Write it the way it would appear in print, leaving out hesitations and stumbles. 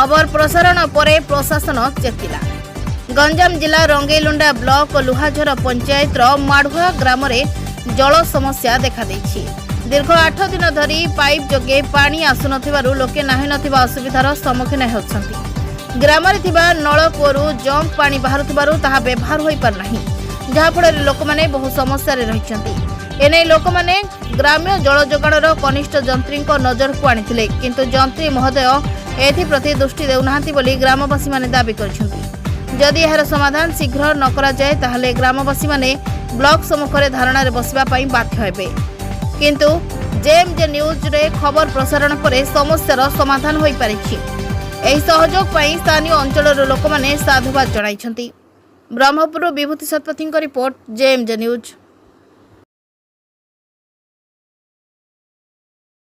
खबर प्रसारण पर प्रशासन चेतिला। गंजाम जिला रंगेलुंडा ब्लॉक लुहाझर पंचायत माढ़ुआ ग्राम जल समस्या देखा देछि। दीर्घ 8 दिन धरी पाइप जोगे पानी आसुन लोके नाही नथिबा असुविधार सम्मुखीन होउछन्ति। ग्राम नलकूअरु जंप पानी बाहरुथिबारु ताहा व्यवहार होई पार नाही, जहाँफल लोकमाने बहु समस्या रहिछन्ति। एने लोकमाने ग्राम्य जल जोगाणर कनिष्ठ जंत्री नजर को आनिथिले, किंतु जंत्री महोदय एथिप्रति दृष्टि देउनाहांति बोली ग्रामवासी माने दाबी करछन्ति। जदि एहार समाधान शीघ्र न करा जाए ताहले ग्रामवासी माने ब्लॉक सम्मुखरे धारणा रे बसिबा पई बाध्य हेबे। किंतु जेएमजे न्यूज रे खबर प्रसारण पर समस्यार समाधान होई पारिछि। एही सहयोग पई स्थानीय अंचलर लोकमाने साधुवाद जणाइछन्ति। ब्रह्मपुर विभूति शतपथीଙ୍କ रिपोर्ट जेएमजे न्यूज।